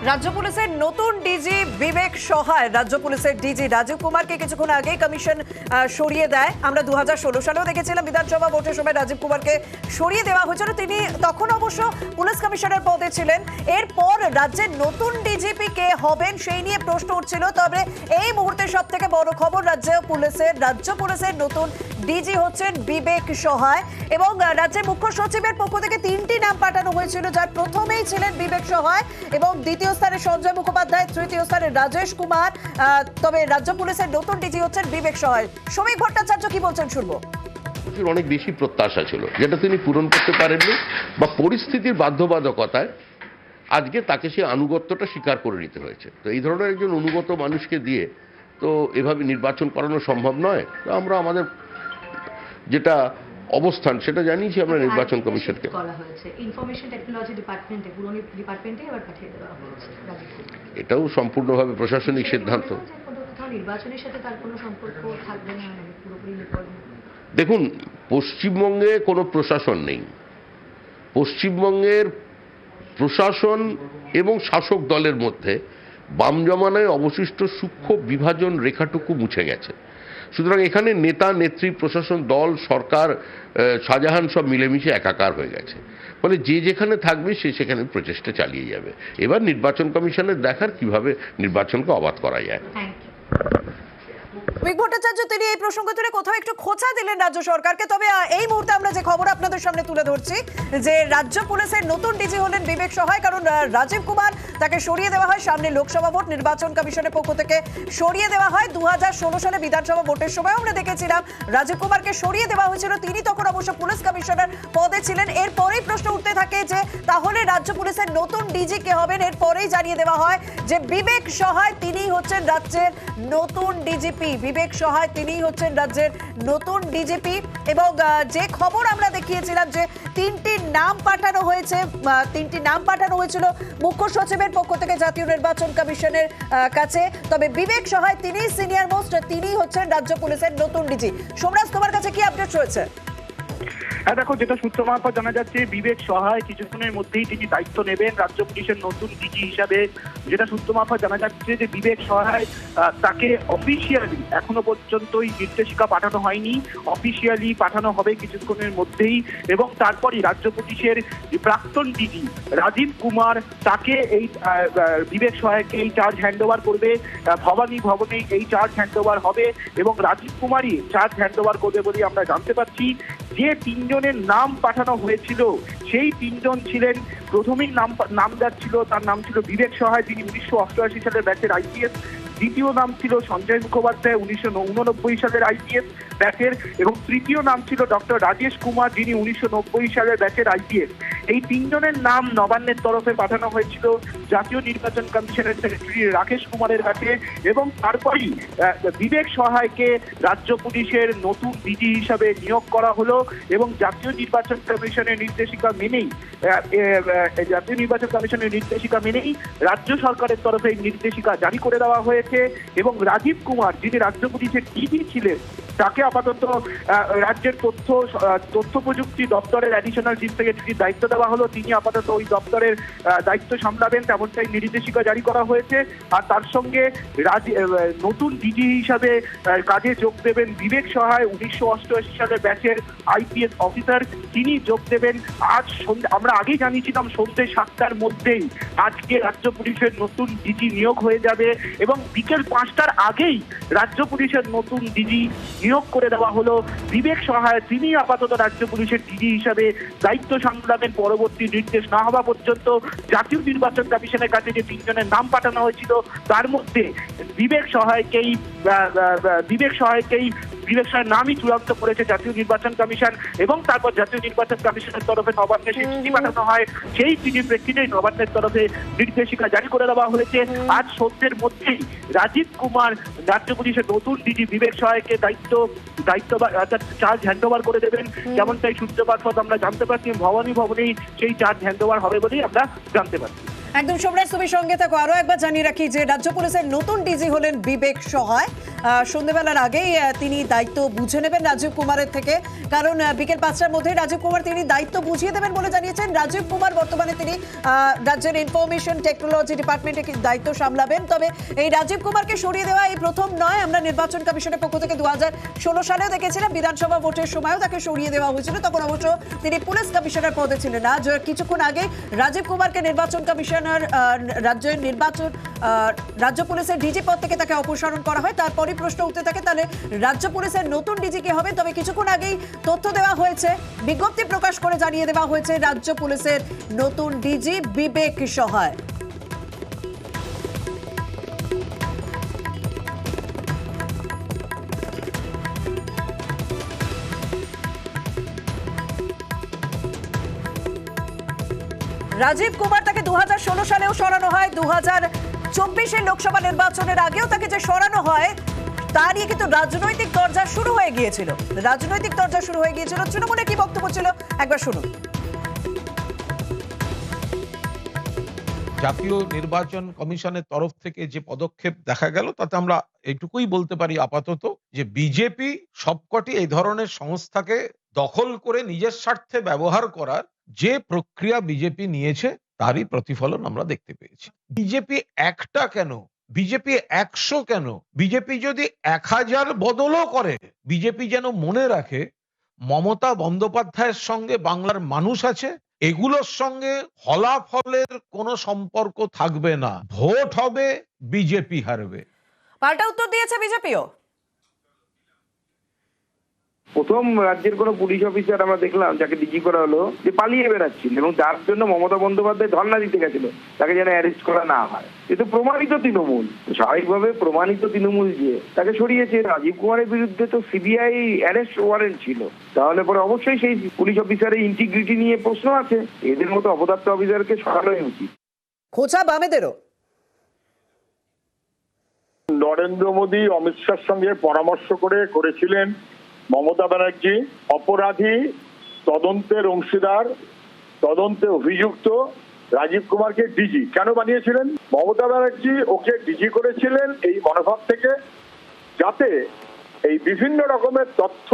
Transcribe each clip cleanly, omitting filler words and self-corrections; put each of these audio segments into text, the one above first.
রাজ্য পুলিশের নতুন ডিজি বিবেক সহায় রাজ্য পুলিশের ডিজি রাজীব কুমারকে কিছুক্ষণ আগেই কমিশন সরিয়ে দেয়। আমরা 2016 সালেও দেখেছিলাম বিধানসভা ভোটের সময় রাজীব কুমারকে সরিয়ে দেওয়া হয়েছিল, তিনি তখন অবশ্য পুলিশ কমিশনার পদে ছিলেন। এরপর রাজ্যের নতুন ডিজিপি কে হবেন সেই নিয়ে প্রশ্ন উঠছিল, তবে এই মুহূর্তে সব থেকে বড় খবর রাজ্য পুলিশের নতুন ডিজি হচ্ছেন বিবেক সহায় এবং রাজ্যের মুখ্য সচিবের পক্ষ থেকে 3টি নাম পাঠানো হয়েছিল, যার প্রথমেই ছিলেন বিবেক সহায় এবং দ্বিতীয় স্থানে সঞ্জয় মুখোপাধ্যায়, তৃতীয় স্থানে রাজেশ কুমার। তবে রাজ্য পুলিশের নতুন ডিজি হচ্ছেন বিবেক সহায়। শ্রমিক ভট্টাচার্য কি বলছেন শুনবো। অনেক বেশি প্রত্যাশা ছিল যেটা তিনি পূরণ করতে পারেননি, বা পরিস্থিতির বাধ্যবাধকতায় আজকে তাকে সেই আনুগত্যটা স্বীকার করে নিতে হয়েছে। তো এই ধরনের একজন অনুগত মানুষকে দিয়ে তো এভাবে নির্বাচন করানো সম্ভব নয়। তো আমরা আমাদের যেটা অবস্থান সেটা জানিয়েছি আমরা নির্বাচন কমিশনকে। এটাও সম্পূর্ণভাবে প্রশাসনিক সিদ্ধান্ত। দেখুন, পশ্চিমবঙ্গে কোনো প্রশাসন নেই। পশ্চিমবঙ্গের প্রশাসন এবং শাসক দলের মধ্যে বাম জমানায় অবশিষ্ট সূক্ষ্ম বিভাজন রেখাটুকু মুছে গেছে। সুতরাং এখানে নেতা নেত্রী, প্রশাসন, দল, সরকার, শাহজাহান সব মিলেমিশে একাকার হয়ে গেছে। ফলে যে যেখানে থাকবে সে সেখানে প্রচেষ্টা চালিয়ে যাবে। এবার নির্বাচন কমিশনের দেখার কিভাবে নির্বাচনকে অবাধ করা যায়। শ্রমিক ভট্টাচার্য তিনি এই প্রসঙ্গ তুলে কোথাও একটু খোঁচা দিলেন রাজ্য সরকারকে। তবে এই মুহূর্তে আমরা যে খবর আপনাদের সামনে তুলে ধরছি যে রাজ্য পুলিশের নতুন ডিজি হলেন বিবেক সহায়, কারণ রাজীব কুমার তাকে সরিয়ে দেওয়া হয় সামনে লোকসভা ভোট, নির্বাচন কমিশনের পক্ষ থেকে সরিয়ে দেওয়া হয়। 2016 সালে বিধানসভা ভোটের সময় আমরা দেখেছিলাম রাজীব কুমারকে সরিয়ে দেওয়া হয়েছিল, তিনি তখন অবশ্য পুলিশ কমিশনার পদে ছিলেন। এরপরেই প্রশ্ন উঠতে থাকে যে তাহলে রাজ্য পুলিশের নতুন ডিজি কে হবেন। এরপরেই জানিয়ে দেওয়া হয় যে বিবেক সহায় তিনি হচ্ছেন রাজ্যের নতুন ডিজিপি। বিবেক সহায় তিনি হচ্ছেন রাজ্যের নতুন ডিজিপি এবং যে খবর আমরা দেখিয়েছিলাম যে 3টি নাম পাঠানো হয়েছিল মুখ্য সচিবের পক্ষ থেকে জাতীয় নির্বাচন কমিশনের কাছে। তবে বিবেক সহায় তিনি সিনিয়র মোস্ট, তিনি হচ্ছেন রাজ্য পুলিশের নতুন ডিজি। সোমরাজ, তোমার কাছে কি আপডেট রয়েছে? হ্যাঁ দেখো, যেটা সূত্র মারফত জানা যাচ্ছে বিবেক সহায় কিছুক্ষণের মধ্যেই তিনি দায়িত্ব নেবেন রাজ্য পুলিশের নতুন ডিজি হিসাবে। যেটা সূত্র মারফত জানা যাচ্ছে যে বিবেক সহায় তাকে অফিসিয়ালি এখনো পর্যন্তই নির্দেশিকা পাঠানো হয়নি, অফিসিয়ালি পাঠানো হবে কিছুক্ষণের মধ্যেই। এবং তারপরই রাজ্য পুলিশের প্রাক্তন ডিজি রাজীব কুমার তাকে এই বিবেক সহায়কে এই চার্জ হ্যান্ডওভার করবে। ভবানী ভবনে এই চার্জ হ্যান্ডওভার হবে এবং রাজীব কুমারই চার্জ হ্যান্ডওভার করবে বলে আমরা জানতে পারছি। যে 3 জনের নাম পাঠানো হয়েছিল সেই 3 জন ছিলেন, প্রথমেই নাম যাচ্ছিল তার নাম ছিল বিবেক সহায়, যিনি 1988 সালের ব্যাচের আইপিএস। দ্বিতীয় নাম ছিল সঞ্জয় মুখোপাধ্যায়, 1989 সালের আইপিএস ব্যাচের, এবং তৃতীয় নাম ছিল ডক্টর রাজেশ কুমার, যিনি 1990 সালের ব্যাচের আইপিএস। এই 3 জনের নাম নবান্নের তরফে পাঠানো হয়েছিল জাতীয় নির্বাচন কমিশনের সেক্রেটারি রাকেশ কুমারের কাছে এবং তারপরই বিবেক সহায়কে রাজ্য পুলিশের নতুন ডিজি হিসাবে নিয়োগ করা হলো এবং জাতীয় নির্বাচন কমিশনের নির্দেশিকা মেনেই রাজ্য সরকারের তরফে এই নির্দেশিকা জারি করে দেওয়া হয়েছে। এবং রাজীব কুমার, যিনি রাজ্য পুলিশের ডিজি ছিলেন, তাকে আপাতত রাজ্যের তথ্য প্রযুক্তি দপ্তরের অ্যাডিশনাল চিফ সেক্রেটারির দায়িত্ব দেওয়া হলো। তিনি আপাতত ওই দপ্তরের দায়িত্ব সামলাবেন, তেমনটাই নির্দেশিকা জারি করা হয়েছে। আর তার সঙ্গে নতুন ডিজি হিসাবে কাজে যোগ দেবেন বিবেক সহায়, 1988 সালের ব্যাচের আইপিএস অফিসার। তিনি যোগ দেবেন আজ সন্ধ্যে, আমরা আগেই জানিয়েছিলাম সন্ধ্যে 7টার মধ্যেই আজকে রাজ্য পুলিশের নতুন ডিজি নিয়োগ হয়ে যাবে এবং বিকেল 5টার আগেই রাজ্য পুলিশের নতুন ডিজি নিয়োগ করে দেওয়া হলো। বিবেক সহায় তিনি আপাতত রাজ্য পুলিশের ডিজি হিসাবে দায়িত্ব সামলাবেন পরবর্তী নির্দেশ না হওয়া পর্যন্ত। জাতীয় নির্বাচন কমিশনের কাছে যে 3 জনের নাম পাঠানো হয়েছিল তার মধ্যে বিবেক সহায়ের নামই চূড়ান্ত করেছে জাতীয় নির্বাচন কমিশন এবং তারপর জাতীয় নির্বাচন কমিশনের তরফে নবান্নে সেই চিঠি পাঠানো হয়। সেই চিঠির প্রেক্ষিতেই নবান্নের তরফে নির্দেশিকা জারি করে দেওয়া হয়েছে। আজ সন্ধ্যের মধ্যেই রাজীব কুমার রাজ্য পুলিশের নতুন ডিজি বিবেক সহায়কে দায়িত্ব চার্জ হ্যান্ডওভার করে দেবেন। যেমনটাই সূত্র মারফত আমরা জানতে পারছি ভবানী ভবনেই সেই চার্জ হ্যান্ডওভার হবে বলেই আমরা জানতে পারছি। একদম সোমরাজ, তুমি সঙ্গে থাকো। আরো একবার জানিয়ে রাখি যে রাজ্য পুলিশের নতুন ডিজি হলেন বিবেক সহায়। সন্ধ্যেবেলার আগেই তিনি দায়িত্ব বুঝে নেবেন রাজীব কুমারের থেকে, কারণ বিকেল 5টার মধ্যে রাজীব কুমার তিনি দায়িত্ব বুঝিয়ে দেবেন বলে জানিয়েছেন। রাজীব কুমার বর্তমানে তিনি রাজ্যের ইনফরমেশন টেকনোলজি ডিপার্টমেন্টে দায়িত্ব সামলাবেন। তবে এই রাজীব কুমারকে সরিয়ে দেওয়া এই প্রথম নয়। আমরা নির্বাচন কমিশনের পক্ষ থেকে 2016 সালেও দেখেছিলাম, বিধানসভা ভোটের সময়ও তাকে সরিয়ে দেওয়া হয়েছিল। তখন অবশ্য তিনি পুলিশ কমিশনার পদে ছিলেন না। কিছুক্ষণ আগে রাজীব কুমারকে নির্বাচন কমিশনার রাজ্য পুলিশের ডিজি পদ থেকে তাকে অপসারণ করা হয়। তারপরই প্রশ্ন উঠতে থাকে তাহলে রাজ্য পুলিশের নতুন ডিজি কে হবে। তবে কিছুক্ষণ আগেই তথ্য দেওয়া হয়েছে, বিজ্ঞপ্তি প্রকাশ করে জানিয়ে দেওয়া হয়েছে রাজ্য পুলিশের নতুন ডিজি বিবেক সহায়। রাজীব কুমার তাকে 2016 সালেও সরানো হয়, 2024 লোকসভা নির্বাচনের আগেও তাকে যে সরানো হয় তা নিয়ে কিন্তু রাজনৈতিক দরজা শুরু হয়ে গিয়েছিল। তৃণমূলের কি বক্তব্য ছিল একবার শুনুন। জাতীয় নির্বাচন কমিশনের তরফ থেকে যে পদক্ষেপ দেখা গেল তাতে আমরা এইটুকুই বলতে পারি আপাতত যে বিজেপি সবকটি এই ধরনের সংস্থাকে দখল করে নিজের স্বার্থে ব্যবহার করার যে প্রক্রিয়া বিজেপি নিয়েছে তারই প্রতিফলন আমরা দেখতে পেয়েছি। বিজেপি একটা কেন, বিজেপি 100 কেন, বিজেপি যদি 1000 বদলও করে, বিজেপি যেন মনে রাখে মমতা বন্দ্যোপাধ্যায়ের সঙ্গে বাংলার মানুষ আছে। এগুলোর সঙ্গে ফলাফলের কোনো সম্পর্ক থাকবে না। ভোট হবে, বিজেপি হারবে। পাল্টা উত্তর দিয়েছে বিজেপিও। প্রথম রাজ্যের কোনো পুলিশ অফিসার আমরা দেখলাম যাকে ডিজি করা হলো যে পালিয়ে বেড়াচ্ছিল, এবং তার জন্য মমতা বন্দ্যোপাধ্যায় ধর্ণা দিতে গেছিল তাকে যেন অ্যারেস্ট করা না হয়। এ তো প্রমাণিত তৃণমূল, স্বাভাবিকভাবে প্রমাণিত তৃণমূল যে তাকে সরিয়েছে। রাজীব কুমারের বিরুদ্ধে তো সিবিআই অ্যারেস্ট ওয়ারেন্ট ছিল, তাহলে পরে অবশ্যই সেই পুলিশ অফিসারের ইন্টিগ্রিটি নিয়ে প্রশ্ন আছে। এদের মতো অপদার্থ অফিসারকে সরানোই উচিত। খোঁচা বামেদেরও। নরেন্দ্র মোদী অমিত শাহর সঙ্গে পরামর্শ করেছিলেন মমতা ব্যানার্জি অপরাধী, তদন্তের অংশীদার, তদন্তে অভিযুক্ত রাজীব কুমারকে ডিজি কেন বানিয়েছিলেন? মমতা ব্যানার্জি ওকে ডিজি করেছিলেন এই মনোভাব থেকে যাতে এই বিভিন্ন রকমের তথ্য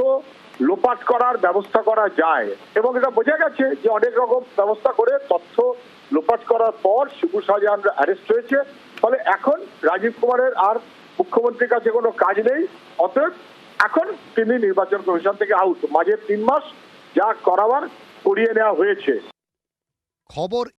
লোপাট করার ব্যবস্থা করা যায়, এবং এটা বোঝা গেছে যে অনেক রকম ব্যবস্থা করে তথ্য লোপাট করার পর শিবু শাহজাহান অ্যারেস্ট হয়েছে। ফলে এখন রাজীব কুমারের আর মুখ্যমন্ত্রীর কাছে কোনো কাজ নেই, অতএব এখন তিনি নির্বাচন কমিশন থেকে আউট। মাঝে 3 মাস যা করাবার করিয়ে নেওয়া হয়েছে। খবর